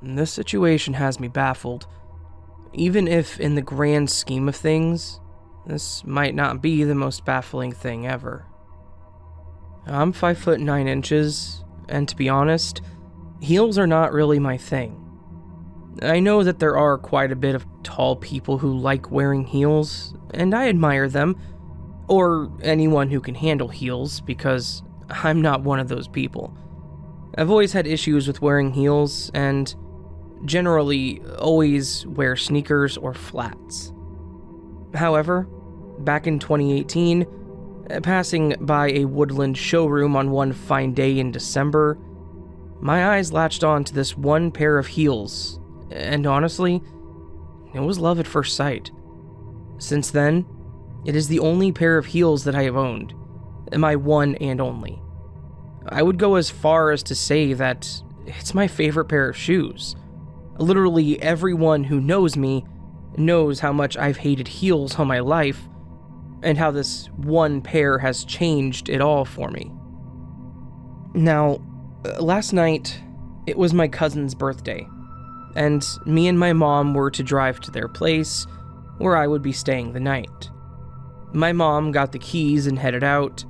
This situation has me baffled. Even if, in the grand scheme of things, this might not be the most baffling thing ever. I'm 5'9", and to be honest, heels are not really my thing. I know that there are quite a bit of tall people who like wearing heels, and I admire them, or anyone who can handle heels, because I'm not one of those people. I've always had issues with wearing heels, and generally always wear sneakers or flats. However, back in 2018, passing by a Woodland showroom on one fine day in December, my eyes latched on to this one pair of heels, and honestly, it was love at first sight. Since then, it is the only pair of heels that I have owned, my one and only. I would go as far as to say that it's my favorite pair of shoes. Literally everyone who knows me knows how much I've hated heels all my life, and how this one pair has changed it all for me. Now, last night, it was my cousin's birthday, and me and my mom were to drive to their place, where I would be staying the night. My mom got the keys and headed out,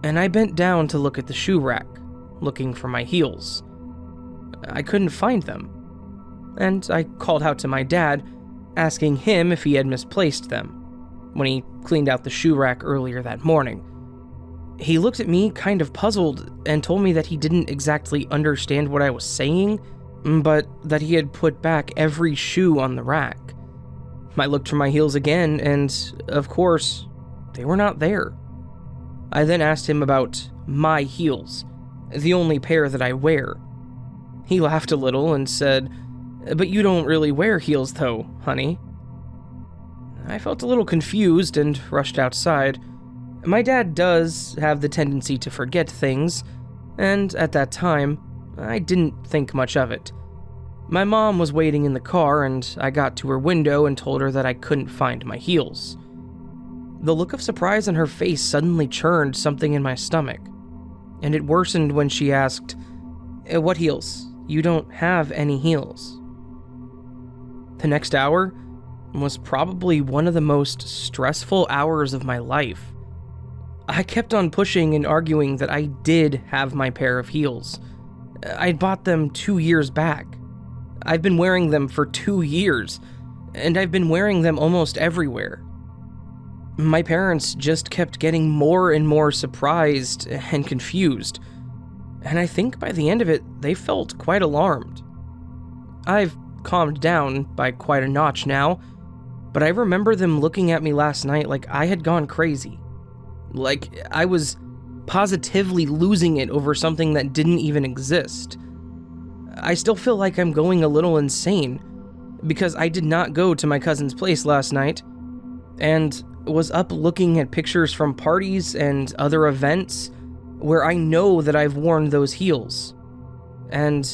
and I bent down to look at the shoe rack, looking for my heels. I couldn't find them, and I called out to my dad, asking him if he had misplaced them, when he cleaned out the shoe rack earlier that morning. He looked at me kind of puzzled and told me that he didn't exactly understand what I was saying, but that he had put back every shoe on the rack. I looked for my heels again, and of course, they were not there. I then asked him about my heels, the only pair that I wear. He laughed a little and said, "But you don't really wear heels though, honey." I felt a little confused and rushed outside. My dad does have the tendency to forget things, and at that time, I didn't think much of it. My mom was waiting in the car, and I got to her window and told her that I couldn't find my heels. The look of surprise on her face suddenly churned something in my stomach, and it worsened when she asked, "What heels? You don't have any heels." The next hour was probably one of the most stressful hours of my life. I kept on pushing and arguing that I did have my pair of heels. I'd bought them 2 years back. I've been wearing them for 2 years, and I've been wearing them almost everywhere. My parents just kept getting more and more surprised and confused, and I think by the end of it, they felt quite alarmed. I've calmed down by quite a notch now, but I remember them looking at me last night like I had gone crazy. Like I was positively losing it over something that didn't even exist. I still feel like I'm going a little insane, because I did not go to my cousin's place last night, and was up looking at pictures from parties and other events where I know that I've worn those heels. And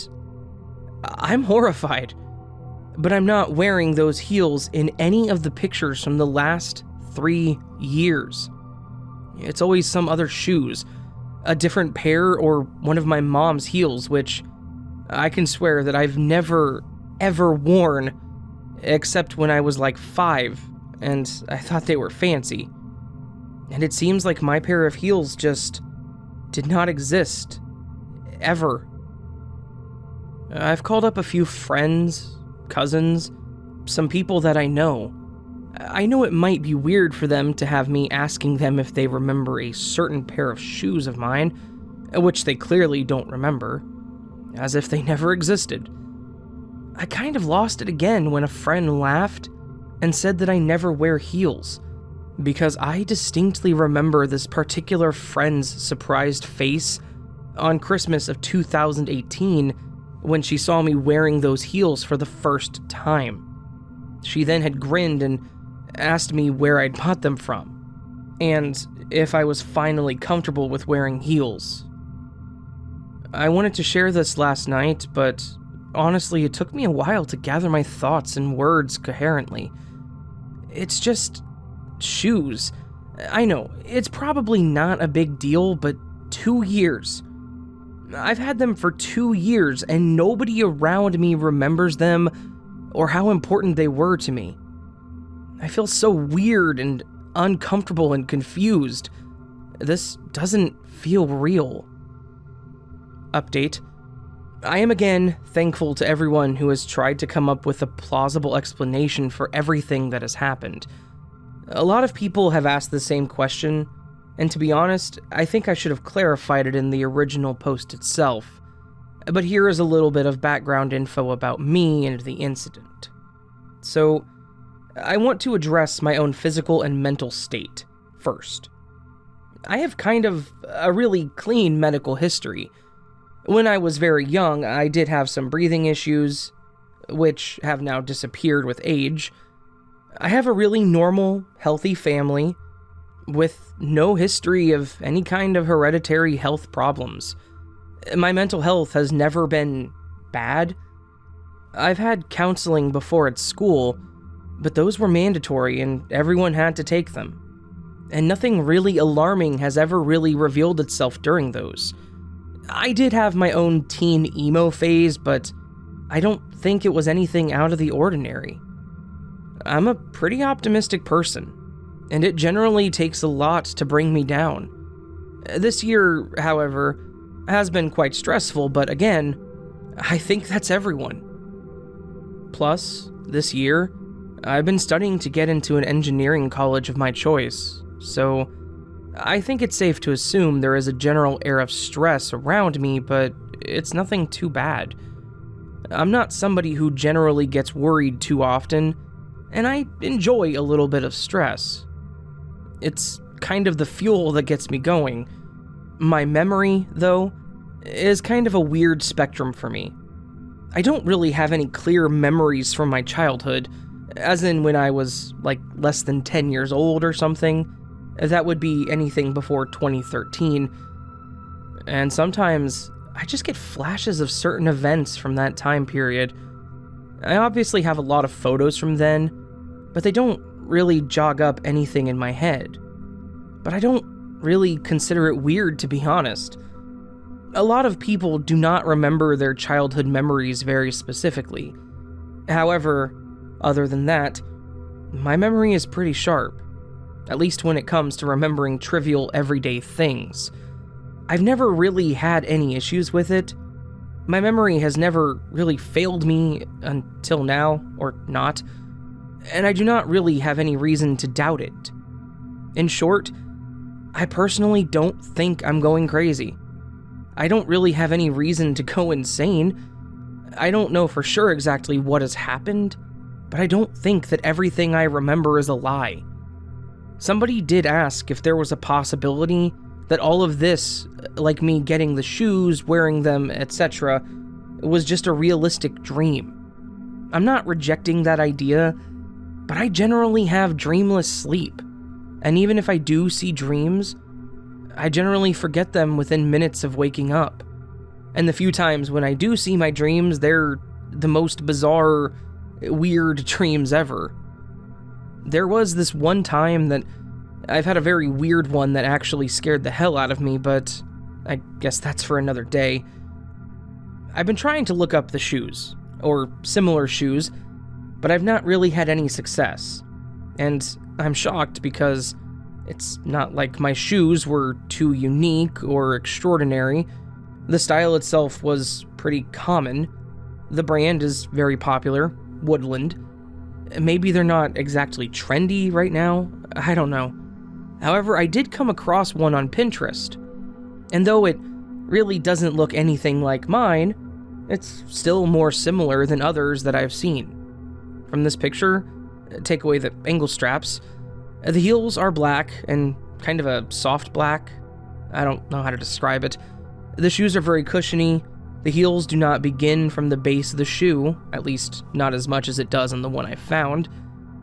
I'm horrified, but I'm not wearing those heels in any of the pictures from the last 3 years. It's always some other shoes, a different pair, or one of my mom's heels, which I can swear that I've never, ever worn, except when I was like 5, and I thought they were fancy. And it seems like my pair of heels just did not exist, ever. I've called up a few friends, cousins, some people that I know. I know it might be weird for them to have me asking them if they remember a certain pair of shoes of mine, which they clearly don't remember, as if they never existed. I kind of lost it again when a friend laughed and said that I never wear heels, because I distinctly remember this particular friend's surprised face on Christmas of 2018 when she saw me wearing those heels for the first time. She then had grinned and asked me where I'd bought them from, and if I was finally comfortable with wearing heels. I wanted to share this last night, but honestly, it took me a while to gather my thoughts and words coherently. It's just shoes. I know, it's probably not a big deal, but 2 years. I've had them for 2 years, and nobody around me remembers them or how important they were to me. I feel so weird and uncomfortable and confused. This doesn't feel real. Update. I am again thankful to everyone who has tried to come up with a plausible explanation for everything that has happened. A lot of people have asked the same question, and to be honest, I think I should have clarified it in the original post itself. But here is a little bit of background info about me and the incident. So, I want to address my own physical and mental state first. I have kind of a really clean medical history. When I was very young, I did have some breathing issues, which have now disappeared with age. I have a really normal, healthy family, with no history of any kind of hereditary health problems. My mental health has never been bad. I've had counseling before at school, but those were mandatory and everyone had to take them. And nothing really alarming has ever really revealed itself during those. I did have my own teen emo phase, but I don't think it was anything out of the ordinary. I'm a pretty optimistic person, and it generally takes a lot to bring me down. This year, however, has been quite stressful, but again, I think that's everyone. Plus, this year, I've been studying to get into an engineering college of my choice, so I think it's safe to assume there is a general air of stress around me, but it's nothing too bad. I'm not somebody who generally gets worried too often, and I enjoy a little bit of stress. It's kind of the fuel that gets me going. My memory, though, is kind of a weird spectrum for me. I don't really have any clear memories from my childhood, as in when I was, less than 10 years old or something. That would be anything before 2013. And sometimes, I just get flashes of certain events from that time period. I obviously have a lot of photos from then, but they don't really jog up anything in my head. But I don't really consider it weird, to be honest. A lot of people do not remember their childhood memories very specifically. However, other than that, my memory is pretty sharp. At least when it comes to remembering trivial everyday things. I've never really had any issues with it. My memory has never really failed me until now, or not, and I do not really have any reason to doubt it. In short, I personally don't think I'm going crazy. I don't really have any reason to go insane. I don't know for sure exactly what has happened, but I don't think that everything I remember is a lie. Somebody did ask if there was a possibility that all of this, like me getting the shoes, wearing them, etc., was just a realistic dream. I'm not rejecting that idea, but I generally have dreamless sleep, and even if I do see dreams, I generally forget them within minutes of waking up. And the few times when I do see my dreams, they're the most bizarre, weird dreams ever. There was this one time that I've had a very weird one that actually scared the hell out of me, but I guess that's for another day. I've been trying to look up the shoes, or similar shoes, but I've not really had any success. And I'm shocked because it's not like my shoes were too unique or extraordinary. The style itself was pretty common. The brand is very popular, Woodland. Maybe they're not exactly trendy right now, I don't know. However, I did come across one on Pinterest, and though it really doesn't look anything like mine, it's still more similar than others that I've seen. From this picture, take away the angle straps, the heels are black and kind of a soft black. I don't know how to describe it. The shoes are very cushiony. The heels do not begin from the base of the shoe, at least not as much as it does on the one I found,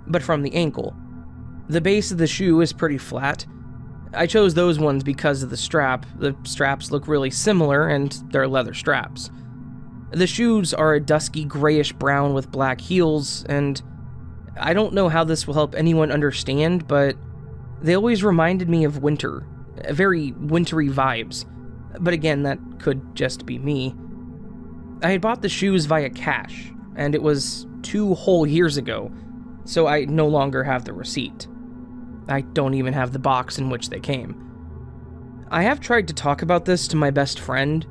but from the ankle. The base of the shoe is pretty flat. I chose those ones because of the strap. The straps look really similar, and they're leather straps. The shoes are a dusky grayish brown with black heels, and I don't know how this will help anyone understand, but they always reminded me of winter, very wintry vibes. but again, that could just be me. I had bought the shoes via cash, and it was 2 whole years ago, so I no longer have the receipt. I don't even have the box in which they came. I have tried to talk about this to my best friend.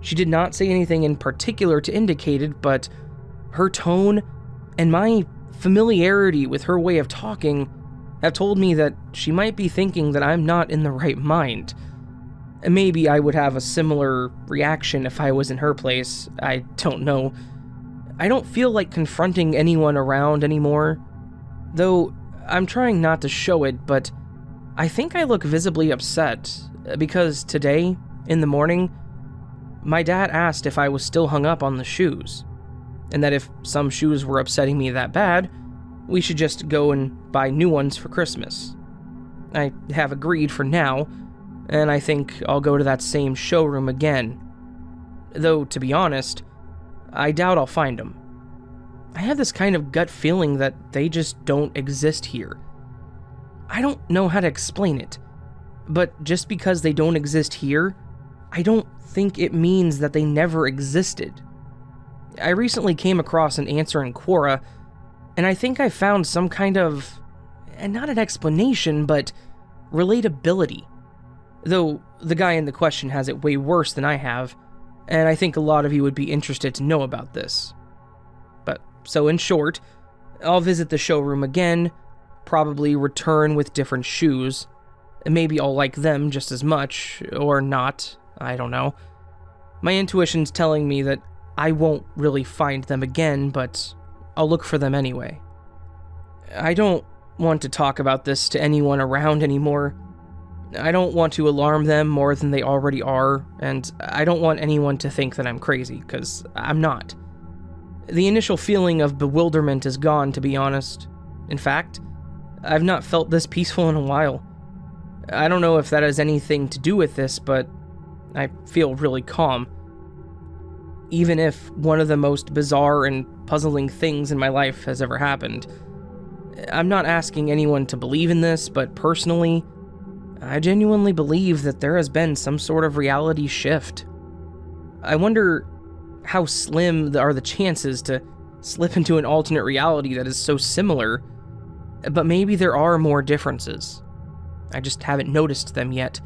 She did not say anything in particular to indicate it, but her tone and my familiarity with her way of talking have told me that she might be thinking that I'm not in the right mind. Maybe I would have a similar reaction if I was in her place, I don't know. I don't feel like confronting anyone around anymore, though I'm trying not to show it, but I think I look visibly upset, because today, in the morning, my dad asked if I was still hung up on the shoes, and that if some shoes were upsetting me that bad, we should just go and buy new ones for Christmas. I have agreed for now, and I think I'll go to that same showroom again. Though, to be honest, I doubt I'll find them. I have this kind of gut feeling that they just don't exist here. I don't know how to explain it, but just because they don't exist here, I don't think it means that they never existed. I recently came across an answer in Quora, and I think I found some kind of, and not an explanation, but relatability. Though the guy in the question has it way worse than I have, and I think a lot of you would be interested to know about this. So in short, I'll visit the showroom again, probably return with different shoes. Maybe I'll like them just as much, or not, I don't know. My intuition's telling me that I won't really find them again, but I'll look for them anyway. I don't want to talk about this to anyone around anymore. I don't want to alarm them more than they already are, and I don't want anyone to think that I'm crazy, because I'm not. The initial feeling of bewilderment is gone, to be honest. In fact, I've not felt this peaceful in a while. I don't know if that has anything to do with this, but I feel really calm. Even if one of the most bizarre and puzzling things in my life has ever happened. I'm not asking anyone to believe in this, but personally, I genuinely believe that there has been some sort of reality shift. I wonder how slim are the chances to slip into an alternate reality that is so similar, but maybe there are more differences. I just haven't noticed them yet.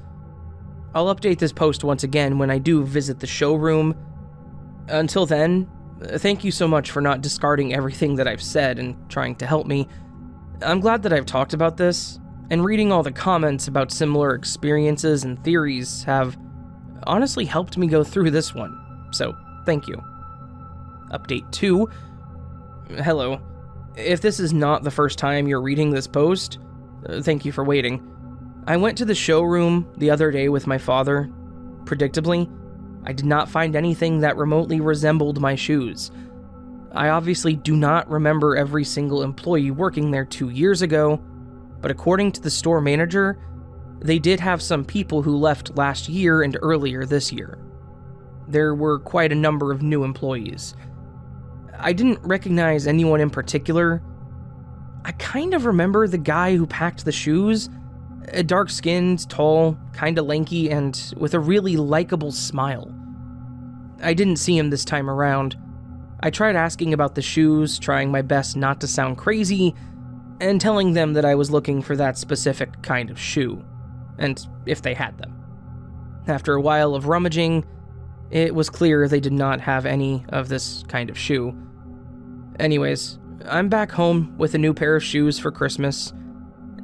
I'll update this post once again when I do visit the showroom. Until then, thank you so much for not discarding everything that I've said and trying to help me. I'm glad that I've talked about this, and reading all the comments about similar experiences and theories have honestly helped me go through this one, so thank you. Update 2. Hello. If this is not the first time you're reading this post, thank you for waiting. I went to the showroom the other day with my father. Predictably, I did not find anything that remotely resembled my shoes. I obviously do not remember every single employee working there 2 years ago, but according to the store manager, they did have some people who left last year and earlier this year. There were quite a number of new employees. I didn't recognize anyone in particular. I kind of remember the guy who packed the shoes, dark-skinned, tall, kinda lanky, and with a really likable smile. I didn't see him this time around. I tried asking about the shoes, trying my best not to sound crazy, and telling them that I was looking for that specific kind of shoe, and if they had them. After a while of rummaging, it was clear they did not have any of this kind of shoe. Anyways, I'm back home with a new pair of shoes for Christmas,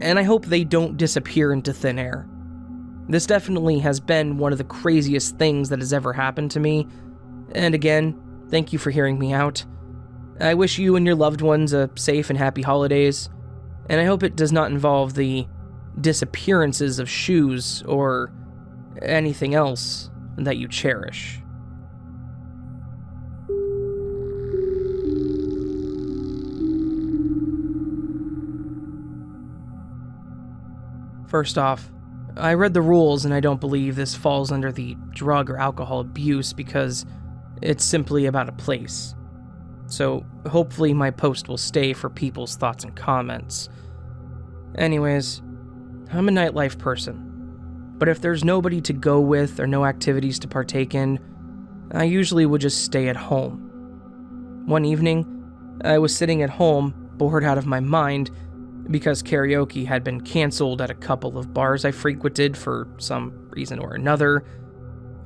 and I hope they don't disappear into thin air. This definitely has been one of the craziest things that has ever happened to me, and again, thank you for hearing me out. I wish you and your loved ones a safe and happy holidays, and I hope it does not involve the disappearances of shoes or anything else that you cherish. First off, I read the rules and I don't believe this falls under the drug or alcohol abuse because it's simply about a place. So hopefully my post will stay for people's thoughts and comments. Anyways, I'm a nightlife person, but but if there's nobody to go with or no activities to partake in, I usually would just stay at home. One evening, I was sitting at home, bored out of my mind, because karaoke had been canceled at a couple of bars I frequented for some reason or another,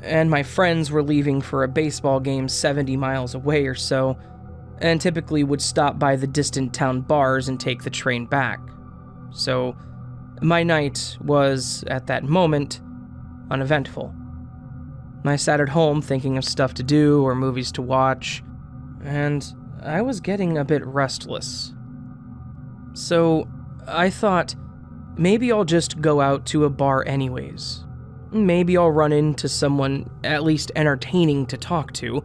and my friends were leaving for a baseball game 70 miles away or so, and typically would stop by the distant town bars and take the train back. So, my night was, at that moment, uneventful. I sat at home thinking of stuff to do or movies to watch, and I was getting a bit restless. So, I thought, maybe I'll just go out to a bar anyways. Maybe I'll run into someone at least entertaining to talk to.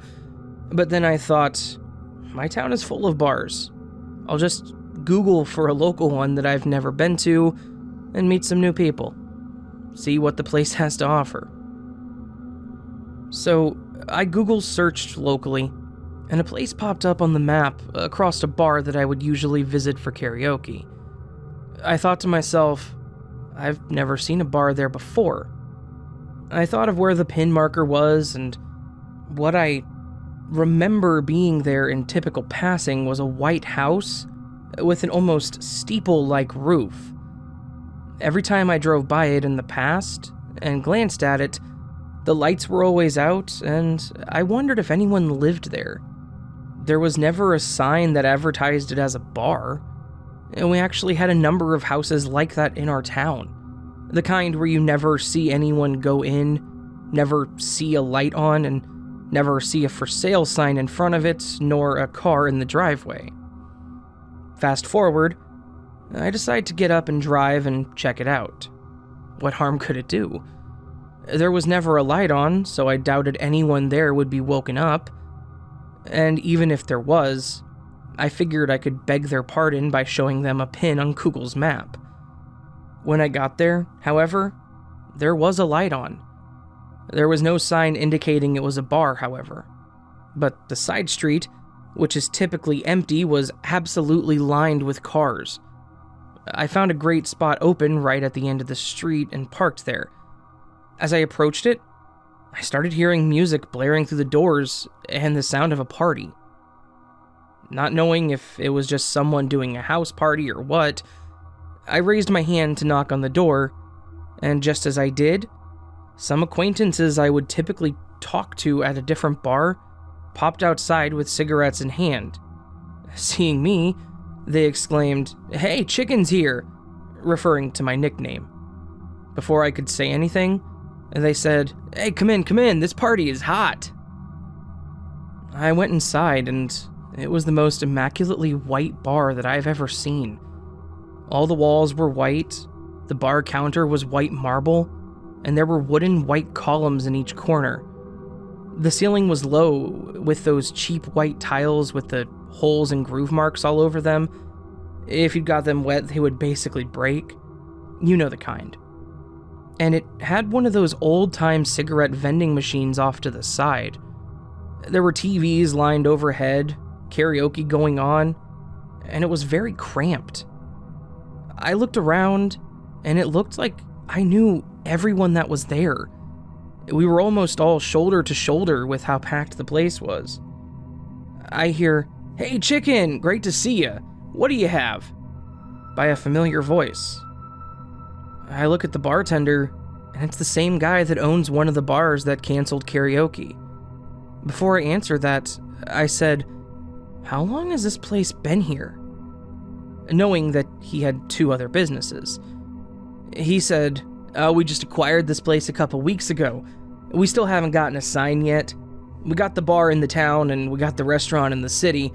But then I thought, my town is full of bars. I'll just Google for a local one that I've never been to and meet some new people. See what the place has to offer. So, I Google searched locally, and a place popped up on the map across a bar that I would usually visit for karaoke. I thought to myself, I've never seen a bar there before. I thought of where the pin marker was, and what I remember being there in typical passing was a white house with an almost steeple-like roof. Every time I drove by it in the past and glanced at it, the lights were always out, and I wondered if anyone lived there. There was never a sign that advertised it as a bar, and we actually had a number of houses like that in our town. The kind where you never see anyone go in, never see a light on, and never see a for sale sign in front of it, nor a car in the driveway. Fast forward, I decide to get up and drive and check it out. What harm could it do? There was never a light on, so I doubted anyone there would be woken up. And even if there was, I figured I could beg their pardon by showing them a pin on Google's map. When I got there, however, there was a light on. There was no sign indicating it was a bar, however. But the side street, which is typically empty, was absolutely lined with cars. I found a great spot open right at the end of the street and parked there. As I approached it, I started hearing music blaring through the doors and the sound of a party. Not knowing if it was just someone doing a house party or what, I raised my hand to knock on the door, and just as I did, some acquaintances I would typically talk to at a different bar popped outside with cigarettes in hand. Seeing me, they exclaimed, "Hey, Chicken's here," referring to my nickname. Before I could say anything, they said, "Hey, come in, this party is hot." I went inside, and it was the most immaculately white bar that I've ever seen. All the walls were white, the bar counter was white marble, and there were wooden white columns in each corner. The ceiling was low, with those cheap white tiles with the holes and groove marks all over them. If you got them wet, they would basically break. You know the kind. And it had one of those old-time cigarette vending machines off to the side. There were TVs lined overhead, karaoke going on, and it was very cramped. I looked around, and it looked like I knew everyone that was there. We were almost all shoulder to shoulder with how packed the place was. I hear, "Hey, Chicken, great to see ya. What do you have?" by a familiar voice. I look at the bartender, and it's the same guy that owns one of the bars that canceled karaoke. Before I answer that, I said, "How long has this place been here?" Knowing that he had two other businesses. He said, "We just acquired this place a couple weeks ago. We still haven't gotten a sign yet. We got the bar in the town and we got the restaurant in the city.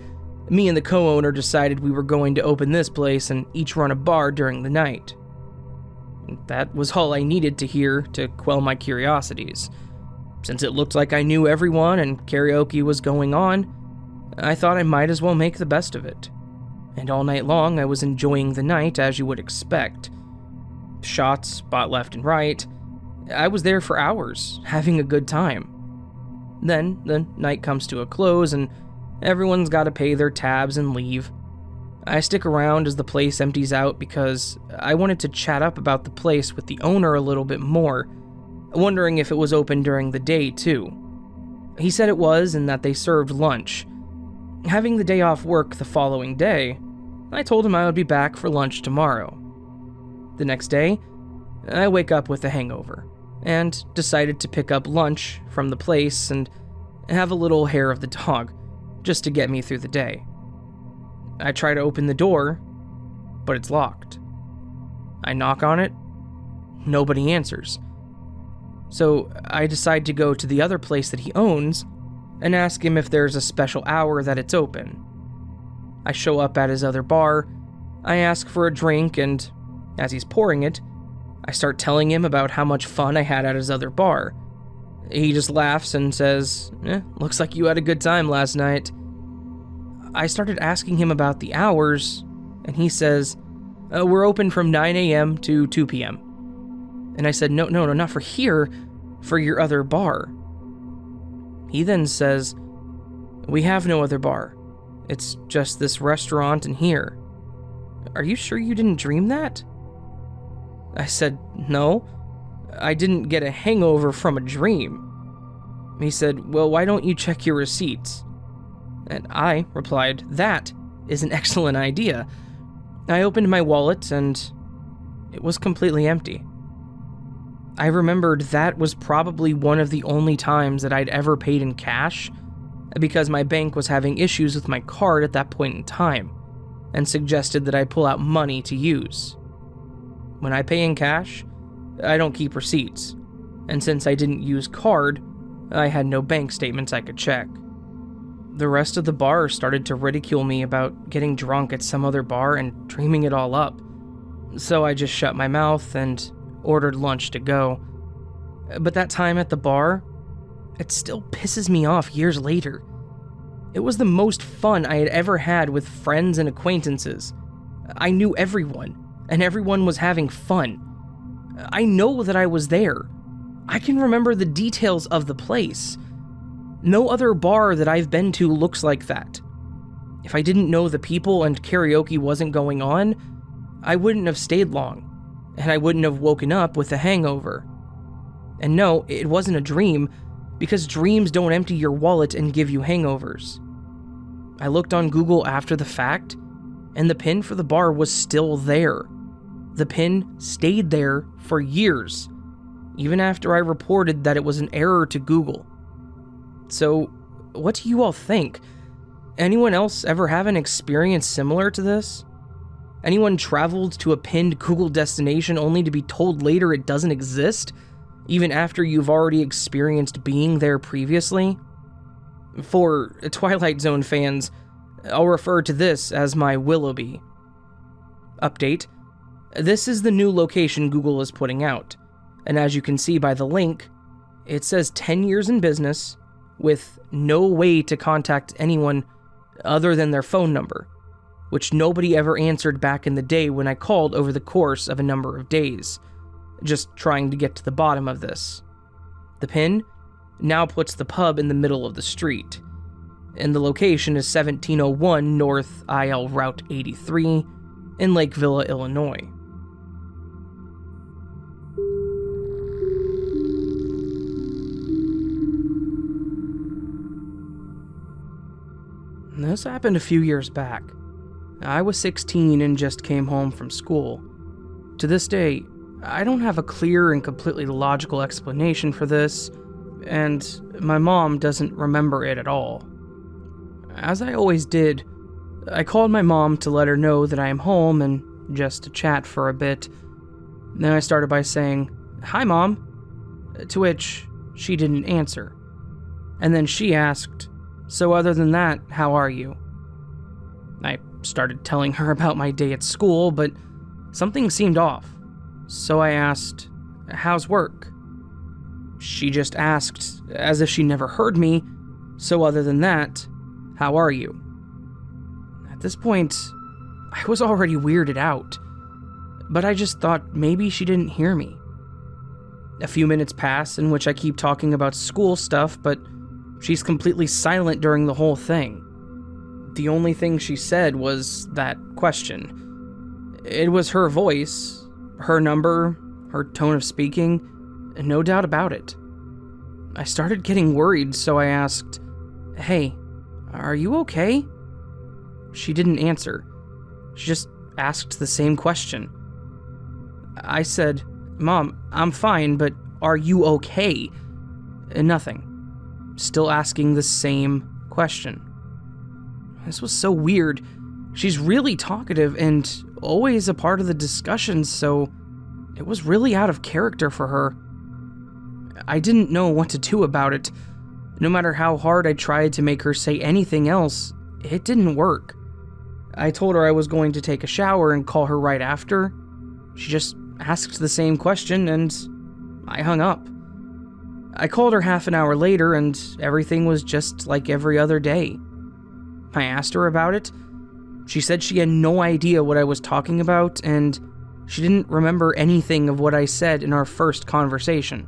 Me and the co-owner decided we were going to open this place and each run a bar during the night." That was all I needed to hear to quell my curiosities. Since it looked like I knew everyone and karaoke was going on, I thought I might as well make the best of it. And all night long I was enjoying the night as you would expect. Shots bought left and right. I was there for hours, having a good time. Then the night comes to a close and everyone's got to pay their tabs and leave. I stick around as the place empties out because I wanted to chat up about the place with the owner a little bit more, wondering if it was open during the day too. He said it was and that they served lunch. Having the day off work the following day, I told him I would be back for lunch tomorrow. The next day, I wake up with a hangover and decided to pick up lunch from the place and have a little hair of the dog just to get me through the day. I try to open the door, but it's locked. I knock on it, nobody answers. So I decide to go to the other place that he owns and ask him if there's a special hour that it's open. I show up at his other bar, I ask for a drink, and as he's pouring it, I start telling him about how much fun I had at his other bar. He just laughs and says, looks like you had a good time last night. I started asking him about the hours, and he says, we're open from 9 a.m. to 2 p.m. And I said, no, not for here, for your other bar. He then says, we have no other bar. It's just this restaurant and here. Are you sure you didn't dream that? I said, no, I didn't get a hangover from a dream. He said, well, why don't you check your receipts? And I replied, that is an excellent idea. I opened my wallet and it was completely empty. I remembered that was probably one of the only times that I'd ever paid in cash, because my bank was having issues with my card at that point in time, and suggested that I pull out money to use. When I pay in cash, I don't keep receipts, and since I didn't use card, I had no bank statements I could check. The rest of the bar started to ridicule me about getting drunk at some other bar and dreaming it all up, so I just shut my mouth and ordered lunch to go. But that time at the bar, it still pisses me off years later. It was the most fun I had ever had with friends and acquaintances. I knew everyone, and everyone was having fun. I know that I was there. I can remember the details of the place. No other bar that I've been to looks like that. If I didn't know the people and karaoke wasn't going on, I wouldn't have stayed long, and I wouldn't have woken up with a hangover. And no, it wasn't a dream, because dreams don't empty your wallet and give you hangovers. I looked on Google after the fact, and the pin for the bar was still there. The pin stayed there for years, even after I reported that it was an error to Google. So, what do you all think? Anyone else ever have an experience similar to this? Anyone traveled to a pinned Google destination only to be told later it doesn't exist, even after you've already experienced being there previously? For Twilight Zone fans, I'll refer to this as my Willoughby. Update: this is the new location Google is putting out, and as you can see by the link, it says 10 years in business, with no way to contact anyone other than their phone number, which nobody ever answered back in the day when I called over the course of a number of days, just trying to get to the bottom of this. The pin now puts the pub in the middle of the street, and the location is 1701 North IL Route 83 in Lake Villa, Illinois. This happened a few years back. I was 16 and just came home from school. To this day, I don't have a clear and completely logical explanation for this, and my mom doesn't remember it at all. As I always did, I called my mom to let her know that I am home and just to chat for a bit. Then I started by saying, "Hi, Mom," to which she didn't answer. And then she asked, "So other than that, how are you?" I started telling her about my day at school, but something seemed off. So I asked, "How's work?" She just asked, as if she never heard me, "So other than that, how are you?" At this point, I was already weirded out, but I just thought maybe she didn't hear me. A few minutes pass in which I keep talking about school stuff, but she's completely silent during the whole thing. The only thing she said was that question. It was her voice, her number, her tone of speaking, no doubt about it. I started getting worried, so I asked, "Hey, are you okay?" She didn't answer. She just asked the same question. I said, "Mom, I'm fine, but are you okay?" Nothing. Still asking the same question. This was so weird. She's really talkative and always a part of the discussions, so it was really out of character for her. I didn't know what to do about it. No matter how hard I tried to make her say anything else, it didn't work. I told her I was going to take a shower and call her right after. She just asked the same question and I hung up. I called her half an hour later and everything was just like every other day. I asked her about it. She said she had no idea what I was talking about and she didn't remember anything of what I said in our first conversation.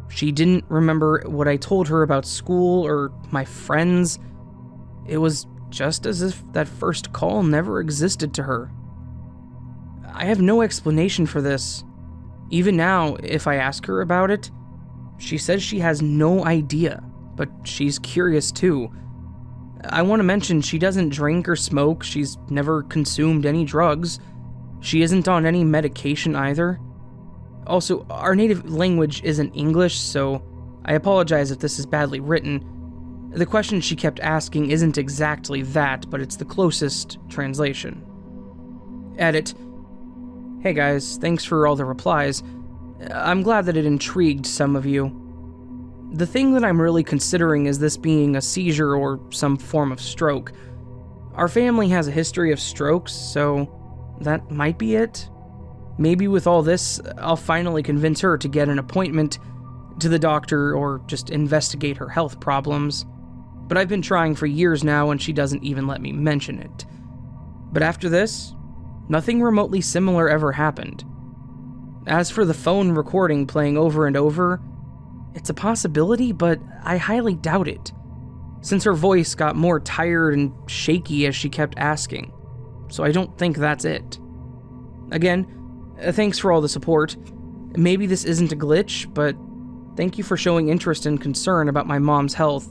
She didn't remember what I told her about school or my friends. It was just as if that first call never existed to her. I have no explanation for this. Even now, if I ask her about it, she says she has no idea, but she's curious too. I want to mention she doesn't drink or smoke, she's never consumed any drugs, she isn't on any medication either. Also, our native language isn't English, so I apologize if this is badly written. The question she kept asking isn't exactly that, but it's the closest translation. Edit. Hey guys, thanks for all the replies. I'm glad that it intrigued some of you. The thing that I'm really considering is this being a seizure or some form of stroke. Our family has a history of strokes, so that might be it. Maybe with all this, I'll finally convince her to get an appointment to the doctor or just investigate her health problems. But I've been trying for years now and she doesn't even let me mention it. But after this, nothing remotely similar ever happened. As for the phone recording playing over and over, it's a possibility, but I highly doubt it, since her voice got more tired and shaky as she kept asking, so I don't think that's it. Again, thanks for all the support. Maybe this isn't a glitch, but thank you for showing interest and concern about my mom's health.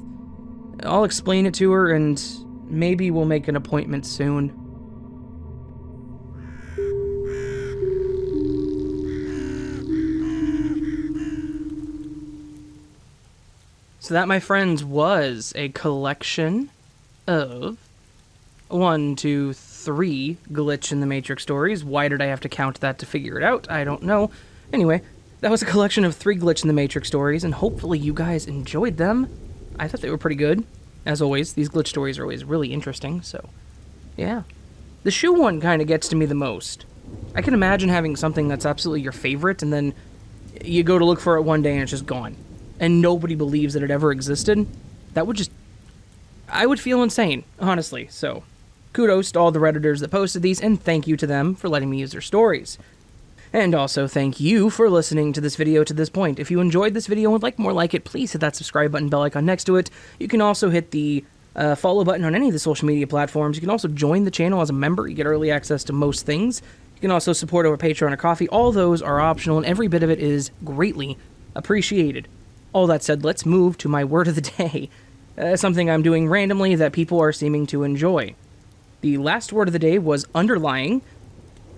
I'll explain it to her, and maybe we'll make an appointment soon. So that, my friends, was a collection of 1, 2, 3 Glitch in the Matrix stories. Why did I have to count that to figure it out? I don't know. Anyway, that was a collection of 3 Glitch in the Matrix stories, and hopefully you guys enjoyed them. I thought they were pretty good. As always, these Glitch stories are always really interesting, so yeah. The shoe one kind of gets to me the most. I can imagine having something that's absolutely your favorite, and then you go to look for it one day and it's just gone. And nobody believes that it ever existed. That would just... I would feel insane, honestly. So, kudos to all the Redditors that posted these, and thank you to them for letting me use their stories. And also, thank you for listening to this video to this point. If you enjoyed this video and would like more like it, please hit that subscribe button, bell icon next to it. You can also hit the follow button on any of the social media platforms. You can also join the channel as a member. You get early access to most things. You can also support over Patreon or Coffee. All those are optional, and every bit of it is greatly appreciated. All that said, let's move to my word of the day. Something I'm doing randomly that people are seeming to enjoy. The last word of the day was underlying,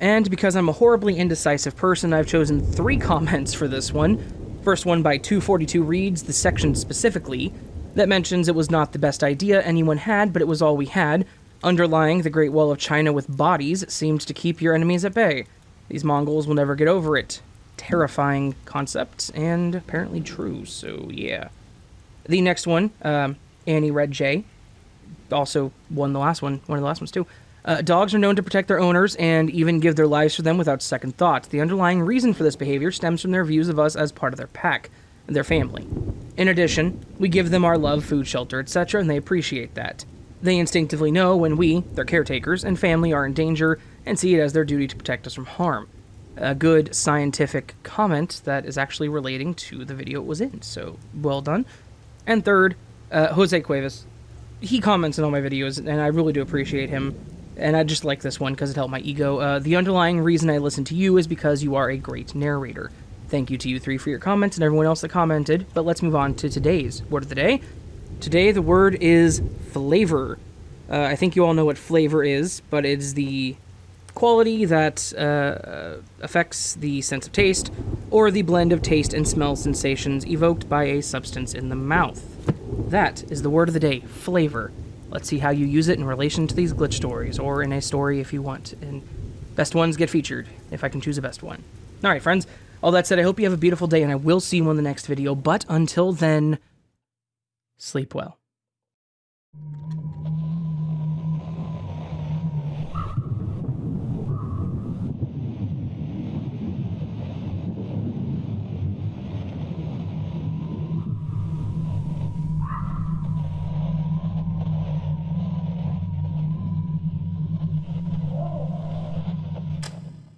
and because I'm a horribly indecisive person, I've chosen 3 comments for this one. First one by 242 reads, the section specifically, that mentions it was not the best idea anyone had, but it was all we had. Underlying, the Great Wall of China with bodies seemed to keep your enemies at bay. These Mongols will never get over it. Terrifying concept, and apparently true, so yeah. The next one, Annie Red J, also one of the last ones too. Dogs are known to protect their owners and even give their lives for them without second thought. The underlying reason for this behavior stems from their views of us as part of their pack, their family. In addition, we give them our love, food, shelter, etc., and they appreciate that. They instinctively know when we, their caretakers, and family are in danger and see it as their duty to protect us from harm. A good scientific comment that is actually relating to the video it was in, so well done. And third, Jose Cuevas. He comments on all my videos, and I really do appreciate him, and I just like this one because it helped my ego. The underlying reason I listen to you is because you are a great narrator. Thank you to you three for your comments and everyone else that commented, but let's move on to today's word of the day. Today, the word is flavor. I think you all know what flavor is, but it is the quality that affects the sense of taste, or the blend of taste and smell sensations evoked by a substance in the mouth. That is the word of the day, flavor. Let's see how you use it in relation to these glitch stories, or in a story if you want. And best ones get featured, if I can choose a best one. Alright, friends, all that said, I hope you have a beautiful day, and I will see you in the next video, but until then, sleep well.